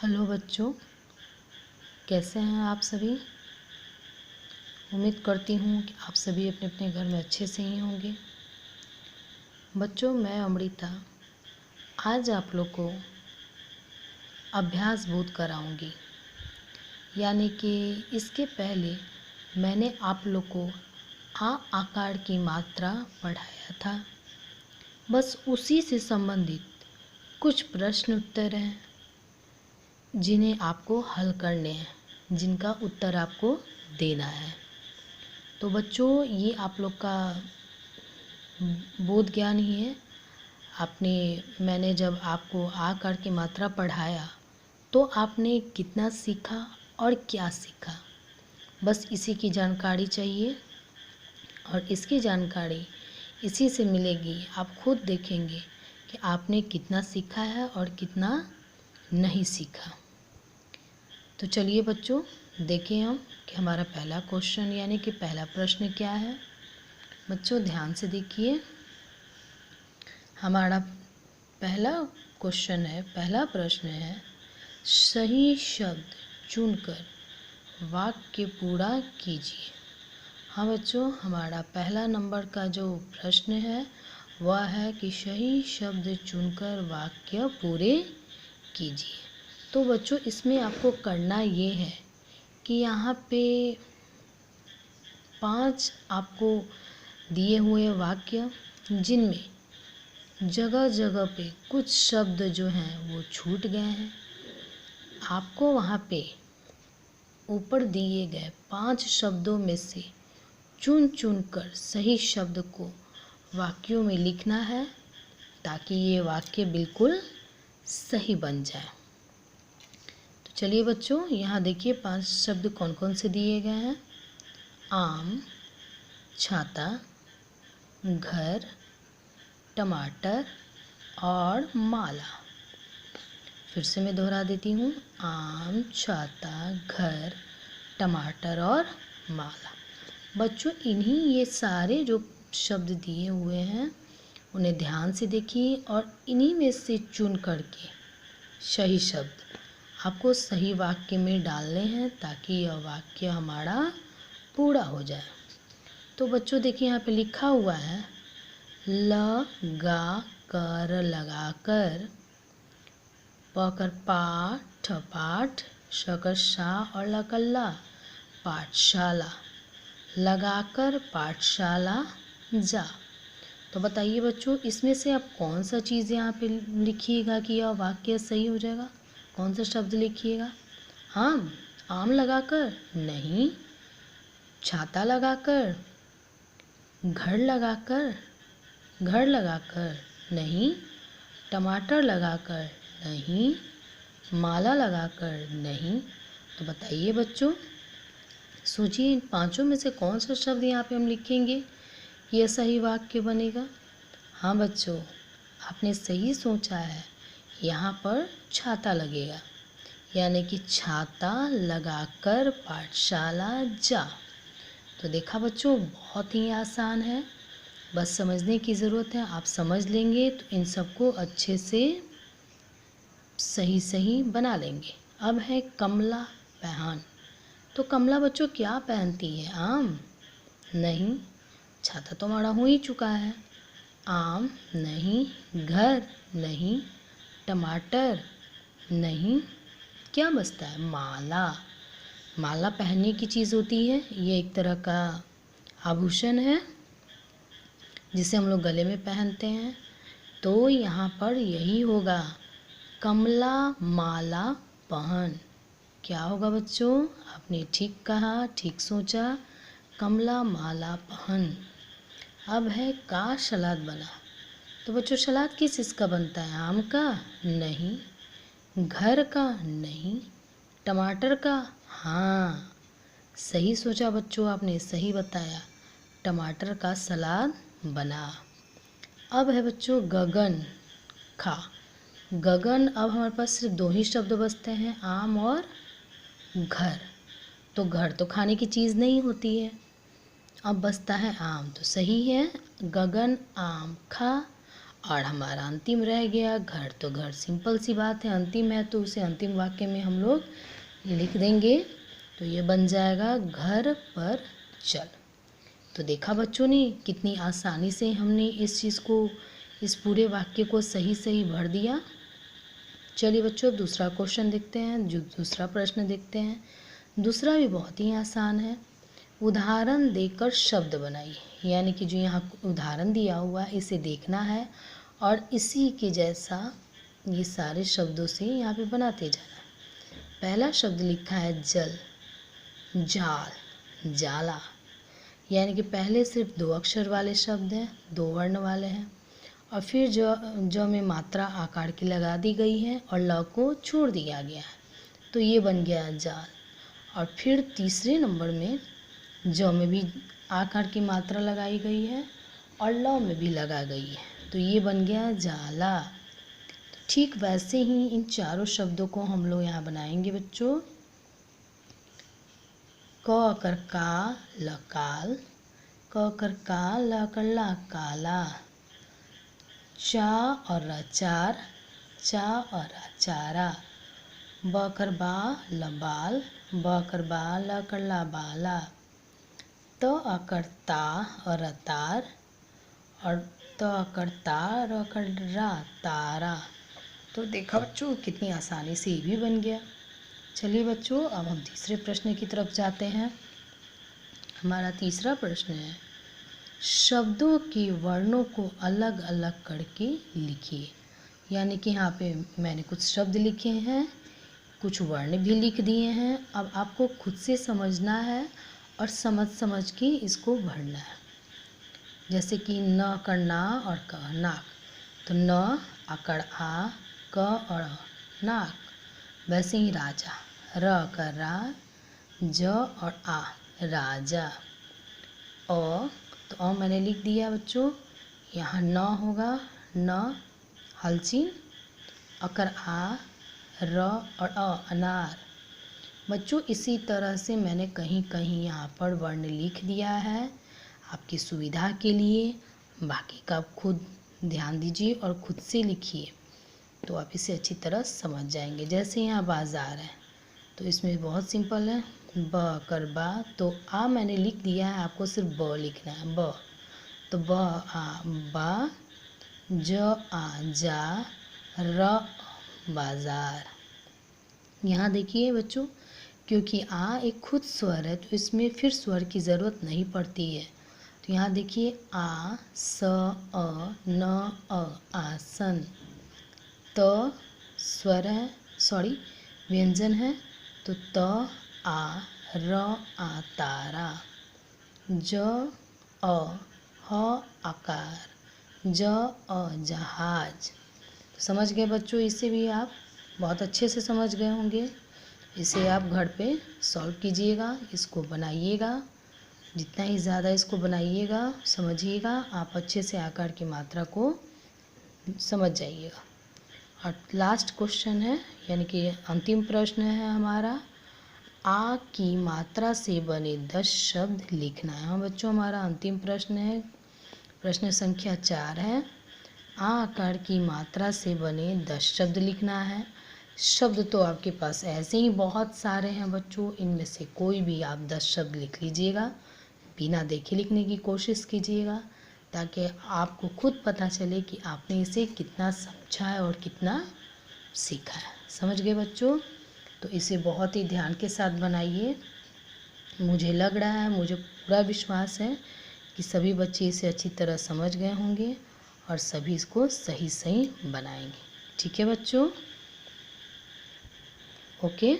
Hello बच्चों, कैसे हैं आप सभी। उम्मीद करती हूँ कि आप सभी अपने अपने घर में अच्छे से ही होंगे। बच्चों, मैं अमृता आज आप लोग को अभ्यास बोध कराऊंगी। यानी कि इसके पहले मैंने आप लोग को आ आकार की मात्रा पढ़ाया था। बस उसी से संबंधित कुछ प्रश्न उत्तर हैं जिन्हें आपको हल करने हैं, जिनका उत्तर आपको देना है। तो बच्चों, ये आप लोग का बोध ज्ञान ही है। मैंने जब आपको आकार की मात्रा पढ़ाया तो आपने कितना सीखा और क्या सीखा, बस इसी की जानकारी चाहिए। और इसकी जानकारी इसी से मिलेगी। आप खुद देखेंगे कि आपने कितना सीखा है और कितना नहीं सीखा। तो चलिए बच्चों, देखें हम कि हमारा पहला क्वेश्चन यानी कि पहला प्रश्न क्या है। बच्चों ध्यान से देखिए, हमारा पहला क्वेश्चन है, पहला प्रश्न है, सही शब्द चुनकर वाक्य पूरा कीजिए। हाँ बच्चों, हमारा पहला नंबर का जो प्रश्न है वह है कि सही शब्द चुनकर वाक्य पूरे कीजिए। तो बच्चों, इसमें आपको करना ये है कि यहाँ पे 5 आपको दिए हुए वाक्य, जिनमें जगह जगह पे कुछ शब्द जो हैं वो छूट गए हैं। आपको वहाँ पे ऊपर दिए गए 5 शब्दों में से चुन चुन कर सही शब्द को वाक्यों में लिखना है, ताकि ये वाक्य बिल्कुल सही बन जाए। तो चलिए बच्चों, यहाँ देखिए 5 शब्द कौन कौन से दिए गए हैं। आम, छाता, घर, टमाटर और माला। फिर से मैं दोहरा देती हूँ, आम, छाता, घर, टमाटर और माला। बच्चों, इन्हीं ये सारे जो शब्द दिए हुए हैं उन्हें ध्यान से देखिए और इन्हीं में से चुन करके सही शब्द आपको सही वाक्य में डालने हैं, ताकि यह वाक्य हमारा पूरा हो जाए। तो बच्चों देखिए, यहाँ पे लिखा हुआ है लगा कर, लगाकर, पकर पाठ, पाठ, शकर शाह और लकल्ला, पाठशाला, लगाकर पाठशाला जा। तो बताइए बच्चों, इसमें से आप कौन सा चीज़ यहाँ पे लिखिएगा कि यह वाक्य सही हो जाएगा। कौन सा शब्द लिखिएगा। आम लगाकर नहीं, छाता लगाकर, घर लगाकर, घर लगाकर नहीं, टमाटर लगाकर नहीं, माला लगाकर नहीं। तो बताइए बच्चों, सोचिए इन 5 में से कौन सा शब्द यहाँ पे हम लिखेंगे, यह सही वाक्य बनेगा। हाँ बच्चों, आपने सही सोचा है, यहाँ पर छाता लगेगा, यानी कि छाता लगाकर पाठशाला जा। तो देखा बच्चों, बहुत ही आसान है, बस समझने की ज़रूरत है। आप समझ लेंगे तो इन सबको अच्छे से सही सही बना लेंगे। अब है कमला पहन। तो कमला बच्चों क्या पहनती है। आम नहीं, छाता तो हमारा हो ही चुका है। आम नहीं, घर नहीं, टमाटर नहीं, क्या बचता है, माला। माला पहनने की चीज़ होती है, ये एक तरह का आभूषण है जिसे हम लोग गले में पहनते हैं। तो यहाँ पर यही होगा, कमला माला पहन। क्या होगा बच्चों, आपने ठीक कहा, ठीक सोचा, कमला माला पहन। अब है का सलाद बना। तो बच्चों, सलाद किस चीज़ का बनता है। आम का नहीं, घर का नहीं, टमाटर का। हाँ, सही सोचा बच्चों, आपने सही बताया, टमाटर का सलाद बना। अब है बच्चों गगन खा। गगन, अब हमारे पास सिर्फ 2 ही शब्द बचते हैं, आम और घर। तो घर तो खाने की चीज़ नहीं होती है। अब बचता है आम, तो सही है, गगन आम खा और हमारा अंतिम रह गया घर। तो घर सिंपल सी बात है, अंतिम है तो उसे अंतिम वाक्य में हम लोग लिख देंगे। तो ये बन जाएगा घर पर चल। तो देखा बच्चों ने कितनी आसानी से हमने इस चीज़ को, इस पूरे वाक्य को सही सही भर दिया। चलिए बच्चों, अब दूसरा क्वेश्चन देखते हैं, जो दूसरा प्रश्न देखते हैं। दूसरा भी बहुत ही आसान है। उदाहरण देकर शब्द बनाइए, यानी कि जो यहाँ उदाहरण दिया हुआ है इसे देखना है और इसी के जैसा ये सारे शब्दों से यहाँ पे बनाते जाना है। पहला शब्द लिखा है जल, जाल, जाला, यानी कि पहले सिर्फ 2 अक्षर वाले शब्द हैं, 2 वर्ण वाले हैं, और फिर जो में मात्रा आकार की लगा दी गई है और ल को छोड़ दिया गया है, तो ये बन गया जाल। और फिर तीसरे नंबर में ज में भी आकार की मात्रा लगाई गई है और ल में भी लगा गई है, तो ये बन गया जाला। ठीक वैसे ही इन चारों शब्दों को हम लोग यहाँ बनाएंगे बच्चों। क कर का लकाल, क कर का ल कर ला काला, चा और अचार, चा और अचारा, ब कर बा लबाल, ब कर बा ल कर ला बाला, त अकर ता और अतार, और त अकर ता र कर रा तारा। तो देखा बच्चों कितनी आसानी से ये भी बन गया। चलिए बच्चों, अब हम तीसरे प्रश्न की तरफ जाते हैं। हमारा तीसरा प्रश्न है, शब्दों के वर्णों को अलग अलग करके लिखिए। यानी कि यहाँ पे मैंने कुछ शब्द लिखे हैं, कुछ वर्ण भी लिख दिए हैं। अब आपको खुद से समझना है और समझ के इसको भरना है। जैसे कि न कर ना और क नाक, तो न अकड़ आ, क और नाक। वैसे ही राजा, र कर रा, ज और आ राजा। तो मैंने लिख दिया बच्चों। यहाँ न होगा, न हलचिन, अकर आ, र और अनार। बच्चों इसी तरह से मैंने कहीं कहीं यहाँ पर वर्ण लिख दिया है आपकी सुविधा के लिए। बाकी का आप खुद ध्यान दीजिए और खुद से लिखिए, तो आप इसे अच्छी तरह समझ जाएंगे। जैसे यहाँ बाज़ार है, तो इसमें बहुत सिंपल है, ब कर बा, तो आ मैंने लिख दिया है, आपको सिर्फ ब लिखना है, ब। तो ब आ बा, ज आ जा, र बाज़ार। यहाँ देखिए बच्चों, क्योंकि आ एक खुद स्वर है तो इसमें फिर स्वर की ज़रूरत नहीं पड़ती है। तो यहाँ देखिए आ, स, अ, न, अ, आसन। त स्वर है, सॉरी व्यंजन है, तो त आ, र आ तारा, ज अ, ह आकार, ज अ जहाज। समझ गए बच्चों, इसे भी आप बहुत अच्छे से समझ गए होंगे। इसे आप घर पे सॉल्व कीजिएगा, इसको बनाइएगा। जितना ही ज़्यादा इसको बनाइएगा, समझिएगा, आप अच्छे से आकार की मात्रा को समझ जाइएगा। और लास्ट क्वेश्चन है, यानी कि अंतिम प्रश्न है हमारा, आ की मात्रा से बने 10 शब्द लिखना है। हाँ बच्चों, हमारा अंतिम प्रश्न है, प्रश्न संख्या 4 है। आ आकार की मात्रा से बने 10 शब्द लिखना है। शब्द तो आपके पास ऐसे ही बहुत सारे हैं बच्चों, इनमें से कोई भी आप 10 शब्द लिख लीजिएगा। बिना देखे लिखने की कोशिश कीजिएगा, ताकि आपको खुद पता चले कि आपने इसे कितना समझा है और कितना सीखा है। समझ गए बच्चों? तो इसे बहुत ही ध्यान के साथ बनाइए। मुझे लग रहा है, मुझे पूरा विश्वास है कि सभी बच्चे इसे अच्छी तरह समझ गए होंगे और सभी इसको सही सही बनाएंगे। ठीक है बच्चों? ओके।